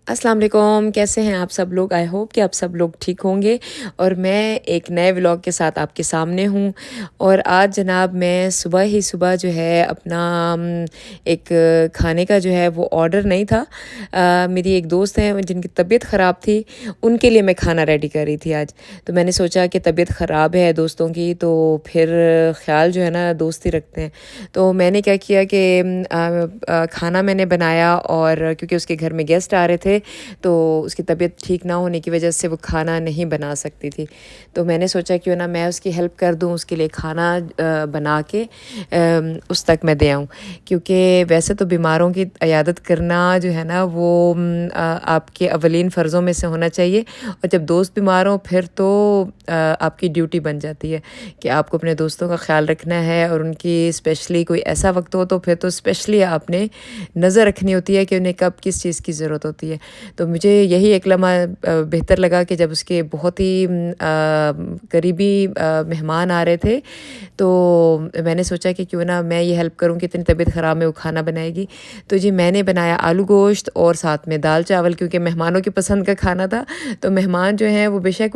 अस्सलाम वालेकुम, कैसे हैं आप सब लोग? आई होप कि आप सब लोग ठीक होंगे और मैं एक नए व्लॉग के साथ आपके सामने हूँ। और आज जनाब मैं सुबह ही सुबह जो है अपना एक खाने का जो है वो ऑर्डर नहीं था। मेरी एक दोस्त हैं जिनकी तबीयत ख़राब थी, उनके लिए मैं खाना रेडी कर रही थी आज। तो मैंने सोचा कि तबीयत ख़राब है दोस्तों की, तो फिर ख़्याल जो है ना दोस्त ही रखते हैं। तो मैंने क्या किया कि खाना मैंने बनाया, और क्योंकि उसके घर में गेस्ट आ रहे थे तो उसकी तबीयत ठीक ना होने की वजह से वो खाना नहीं बना सकती थी। तो मैंने सोचा क्यों ना मैं उसकी हेल्प कर दूँ, उसके लिए खाना बना के उस तक मैं दे आऊँ। क्योंकि वैसे तो बीमारों की इयादत करना जो है ना वो आपके अवलीन फ़र्ज़ों में से होना चाहिए। और जब दोस्त बीमार हों फिर तो आपकी ड्यूटी बन जाती है कि आपको अपने दोस्तों का ख़्याल रखना है, और उनकी स्पेशली कोई ऐसा वक्त हो तो फिर तो स्पेशली आपने नज़र रखनी होती है कि उन्हें कब किस चीज़ की ज़रूरत होती है। तो मुझे यही एक लम्हा बेहतर लगा कि जब उसके बहुत ही करीबी मेहमान आ रहे थे, तो मैंने सोचा कि क्यों ना मैं ये हेल्प करूँ कि इतनी तबीयत ख़राब में वो खाना बनाएगी। तो जी मैंने बनाया आलू गोश्त और साथ में दाल चावल, क्योंकि मेहमानों की पसंद का खाना था। तो मेहमान जो हैं वो बेशक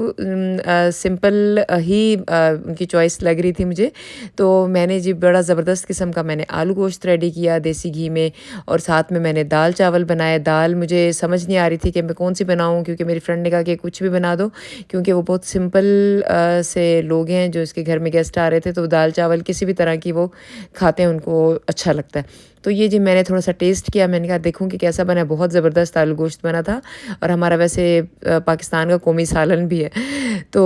सिंपल ही उनकी चॉइस लग रही थी मुझे। तो मैंने जी बड़ा ज़बरदस्त किस्म का मैंने आलू गोश्त रेडी किया देसी घी में, और साथ में मैंने दाल चावल बनाए। दाल मुझे समझ नहीं आ रही थी कि मैं कौन सी बनाऊँ, क्योंकि मेरी फ्रेंड ने कहा कि कुछ भी बना दो, क्योंकि वो बहुत सिंपल से लोग हैं जो इसके घर में गेस्ट आ रहे थे। तो दाल चावल किसी भी तरह की वो खाते हैं, उनको अच्छा लगता है। तो ये जी मैंने थोड़ा-सा टेस्ट किया, मैंने कहा देखूँ कि कैसा बना है। बहुत ज़बरदस्त आलू गोश्त बना था, और हमारा वैसे पाकिस्तान का कौमी सालन भी है। तो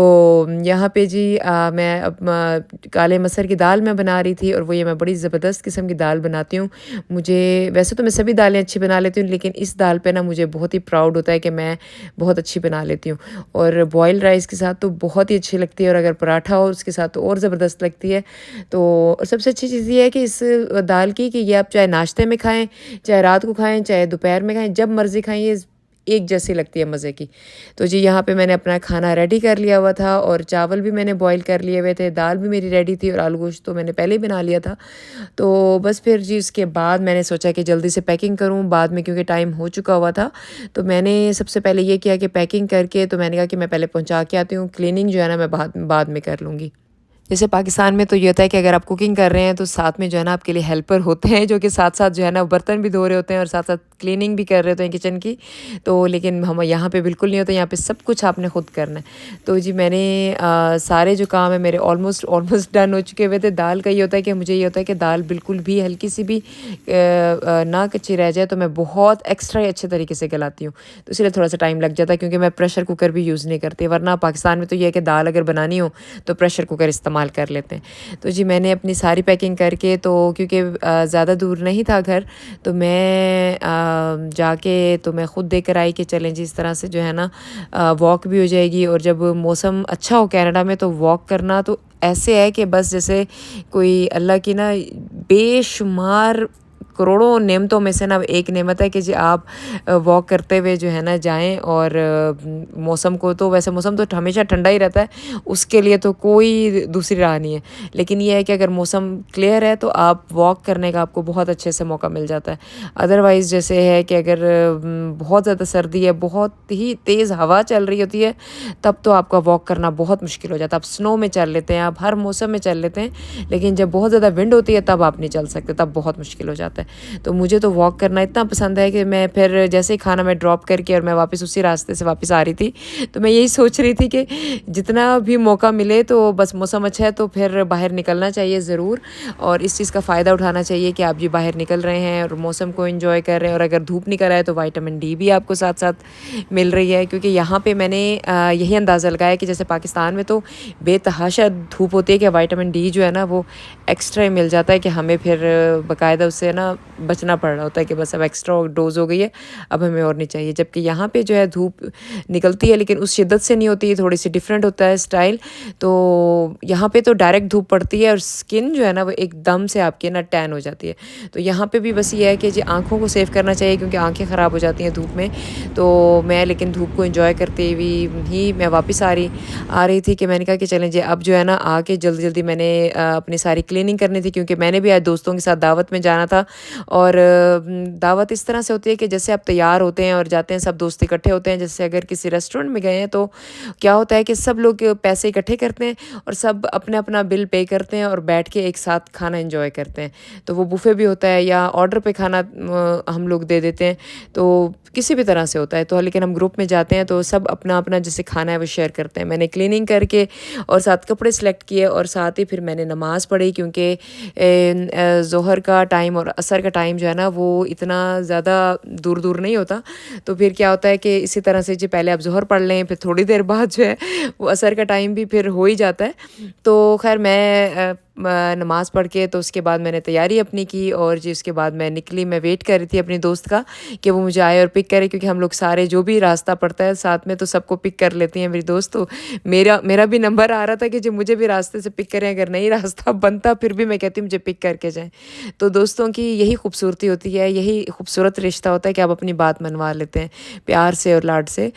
यहाँ पे जी मैं अब काले मसर की दाल मैं बना रही थी, और वो ये मैं बड़ी ज़बरदस्त किस्म की दाल बनाती हूँ। मुझे वैसे तो मैं सभी दालें अच्छी बना लेती हूँ, लेकिन इस दाल पे ना मुझे बहुत ही प्राउड होता है कि मैं बहुत अच्छी बना लेती हूँ। और बॉइल्ड राइस के साथ तो बहुत ही अच्छी लगती है, और अगर पराठा हो उसके साथ तो और ज़बरदस्त लगती है। तो और सबसे अच्छी चीज़ ये है कि इस दाल की कि ये आप चाहे नाश्ते में खाएँ, चाहे रात को खाएँ, चाहे दोपहर में खाएँ, जब मर्ज़ी खाएँ, ये एक जैसी लगती है मज़े की। तो जी यहाँ पे मैंने अपना खाना रेडी कर लिया हुआ था, और चावल भी मैंने बॉयल कर लिए हुए थे, दाल भी मेरी रेडी थी, और आलू गोश्त तो मैंने पहले ही बना लिया था। तो बस फिर जी उसके बाद मैंने सोचा कि जल्दी से पैकिंग करूँ बाद में, क्योंकि टाइम हो चुका हुआ था। तो मैंने सबसे पहले ये किया कि पैकिंग करके तो मैंने कहा कि मैं पहले पहुँचा के आती हूँ, क्लीनिंग जो है ना मैं बाद बाद में कर लूँगी। जैसे पाकिस्तान में तो ये होता है कि अगर आप कुकिंग कर रहे हैं तो साथ में जो है ना आपके लिए हेल्पर होते हैं, जो कि साथ-साथ जो है ना बर्तन भी धो रहे होते हैं और साथ-साथ क्लीनिंग भी कर रहे होते हैं किचन की। तो लेकिन हम यहाँ पे बिल्कुल नहीं होता, यहाँ पे सब कुछ आपने खुद करना है। तो जी मैंने सारे जो काम है मेरे ऑलमोस्ट ऑलमोस्ट डन हो चुके हुए थे। दाल का ये होता है कि मुझे ये होता है कि दाल बिल्कुल भी हल्की-सी भी ना कच्ची रह जाए तो मैं बहुत एक्स्ट्रा ही अच्छे तरीके से गलाती हूँ। तो इसलिए थोड़ा-सा टाइम लग जाता है, क्योंकि मैं प्रेशर कुकर भी यूज़ नहीं करती, वरना पाकिस्तान में तो ये है कि दाल अगर बनानी हो तो प्रेशर कुकर इस्तेमाल कर लेते हैं। तो जी मैंने अपनी सारी पैकिंग करके, तो क्योंकि ज़्यादा दूर नहीं था घर, तो मैं जाके तो मैं ख़ुद देकर आई कि चलें जी इस तरह से जो है ना वॉक भी हो जाएगी। और जब मौसम अच्छा हो कनाडा में तो वॉक करना तो ऐसे है कि बस जैसे कोई अल्लाह की ना बेशुमार करोड़ों नेमतों में से ना एक नेमत है कि जी आप वॉक करते हुए जो है ना जाएं। और मौसम को तो वैसे मौसम तो हमेशा ठंडा ही रहता है, उसके लिए तो कोई दूसरी राह नहीं है। लेकिन ये है कि अगर मौसम क्लियर है तो आप वॉक करने का आपको बहुत अच्छे से मौका मिल जाता है। अदरवाइज़ जैसे है कि अगर बहुत ज़्यादा सर्दी है, बहुत ही तेज़ हवा चल रही होती है, तब तो आपका वॉक करना बहुत मुश्किल हो जाता है। आप स्नो में चल लेते हैं, आप हर मौसम में चल लेते हैं, लेकिन जब बहुत ज़्यादा विंड होती है तब आप नहीं चल सकते, तब बहुत मुश्किल हो जाता है। तो मुझे तो वॉक करना इतना पसंद है कि मैं फिर जैसे ही खाना मैं ड्रॉप करके और मैं वापस उसी रास्ते से वापस आ रही थी, तो मैं यही सोच रही थी कि जितना भी मौका मिले तो बस मौसम अच्छा है तो फिर बाहर निकलना चाहिए ज़रूर, और इस चीज़ का फ़ायदा उठाना चाहिए कि आप जी बाहर निकल रहे हैं और मौसम को एंजॉय कर रहे हैं। और अगर धूप निकल रहा है तो विटामिन डी भी आपको साथ साथ मिल रही है, क्योंकि यहाँ पे मैंने यही अंदाज़ा लगाया कि जैसे पाकिस्तान में तो बेतहाशा धूप होती है कि विटामिन डी जो है ना वो एक्स्ट्रा ही मिल जाता है, कि हमें फिर बाकायदा उससे ना बचना पड़ रहा होता है कि बस अब एक्स्ट्रा डोज हो गई है, अब हमें और नहीं चाहिए। जबकि यहाँ पे जो है धूप निकलती है लेकिन उस शिद्दत से नहीं होती है, थोड़ी सी डिफरेंट होता है स्टाइल। तो यहाँ पे तो डायरेक्ट धूप पड़ती है और स्किन जो है ना वो एकदम से आपकी ना टैन हो जाती है। तो यहाँ पे भी बस ये है कि जी आँखों को सेव करना चाहिए, क्योंकि आँखें ख़राब हो जाती हैं धूप में। तो मैं लेकिन धूप को एंजॉय करते हुए ही मैं वापस आ रही थी कि मैंने कहा कि चलें जी अब जो है ना आके जल्दी जल्दी मैंने अपनी सारी क्लीनिंग करनी थी, क्योंकि मैंने भी आज दोस्तों के साथ दावत में जाना था। और दावत इस तरह से होती है कि जैसे आप तैयार होते हैं और जाते हैं, सब दोस्त इकट्ठे होते हैं। जैसे अगर किसी रेस्टोरेंट में गए हैं तो क्या होता है कि सब लोग पैसे इकट्ठे करते हैं और सब अपना अपना बिल पे करते हैं और बैठ के एक साथ खाना एंजॉय करते हैं। तो वो बुफ़े भी होता है या ऑर्डर पे खाना हम लोग दे देते हैं, तो किसी भी तरह से होता है। तो लेकिन हम ग्रुप में जाते हैं तो सब अपना अपना जैसे खाना है वो शेयर करते हैं। मैंने क्लीनिंग करके और साथ कपड़े सेलेक्ट किए और साथ ही फिर मैंने नमाज़ पढ़ी, क्योंकि ज़ोहर का टाइम और असर का टाइम जो है ना वो इतना ज़्यादा दूर दूर नहीं होता। तो फिर क्या होता है कि इसी तरह से जी पहले आप ज़ोहर पढ़ लें, फिर थोड़ी देर बाद जो है वो असर का टाइम भी फिर हो ही जाता है। तो खैर मैं नमाज़ पढ़ के तो उसके बाद मैंने तैयारी अपनी की और जी उसके बाद मैं निकली। मैं वेट कर रही थी अपनी दोस्त का कि वो मुझे आए और पिक करे, क्योंकि हम लोग सारे जो भी रास्ता पड़ता है साथ में तो सबको पिक कर लेती हैं मेरी दोस्त। तो मेरा भी नंबर आ रहा था कि जो मुझे भी रास्ते से पिक करें, अगर नहीं रास्ता बनता फिर भी मैं कहती हूँ मुझे पिक करके जाएँ। तो दोस्तों की यही खूबसूरती होती है, यही खूबसूरत रिश्ता होता है कि आप अपनी बात मनवा लेते हैं प्यार से और लाड से।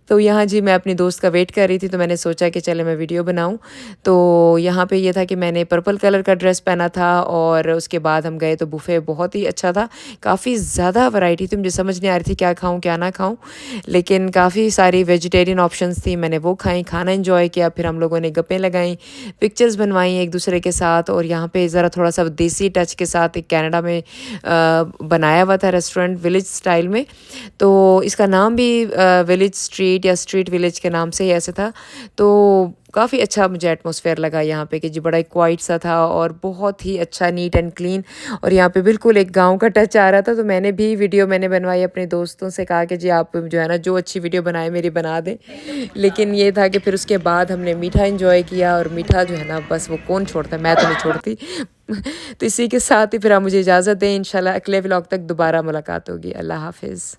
तो यहाँ जी मैं अपनी दोस्त का वेट कर रही थी, तो मैंने सोचा कि चले मैं वीडियो बनाऊँ। तो यहाँ पे ये था कि मैंने पर्पल कलर का ड्रेस पहना था और उसके बाद हम गए तो बुफ़े बहुत ही अच्छा था। काफ़ी ज़्यादा वैरायटी थी, मुझे समझ नहीं आ रही थी क्या खाऊँ क्या ना खाऊँ, लेकिन काफ़ी सारी वेजिटेरियन ऑप्शंस थी। मैंने वो खाई, खाना एंजॉय किया, फिर हम लोगों ने गप्पें लगाईं, पिक्चर्स बनवाई एक दूसरे के साथ। और यहाँ पे ज़रा थोड़ा सा देसी टच के साथ एक कनाडा में बनाया हुआ था रेस्टोरेंट विलेज स्टाइल में। तो इसका नाम भी विलेज स्ट्रीट या स्ट्रीट विलेज के नाम से ही ऐसे था। तो काफ़ी अच्छा मुझे एटमॉस्फेयर लगा यहाँ पे कि जी बड़ा क्वाइट सा था और बहुत ही अच्छा नीट एंड क्लीन। और यहाँ पे बिल्कुल एक गांव का टच आ रहा था। तो मैंने भी वीडियो मैंने बनवाई, अपने दोस्तों से कहा कि जी आप जो है ना जो अच्छी वीडियो बनाए मेरी बना दें। लेकिन ये था कि फिर उसके बाद हमने मीठा एंजॉय किया और मीठा जो है ना बस वो कौन छोड़ता है, मैं तो नहीं छोड़ती। तो इसी के साथ ही फिर आप मुझे इजाज़त दें। इंशाल्लाह अगले व्लॉग तक दोबारा मुलाकात होगी। अल्लाह हाफिज़।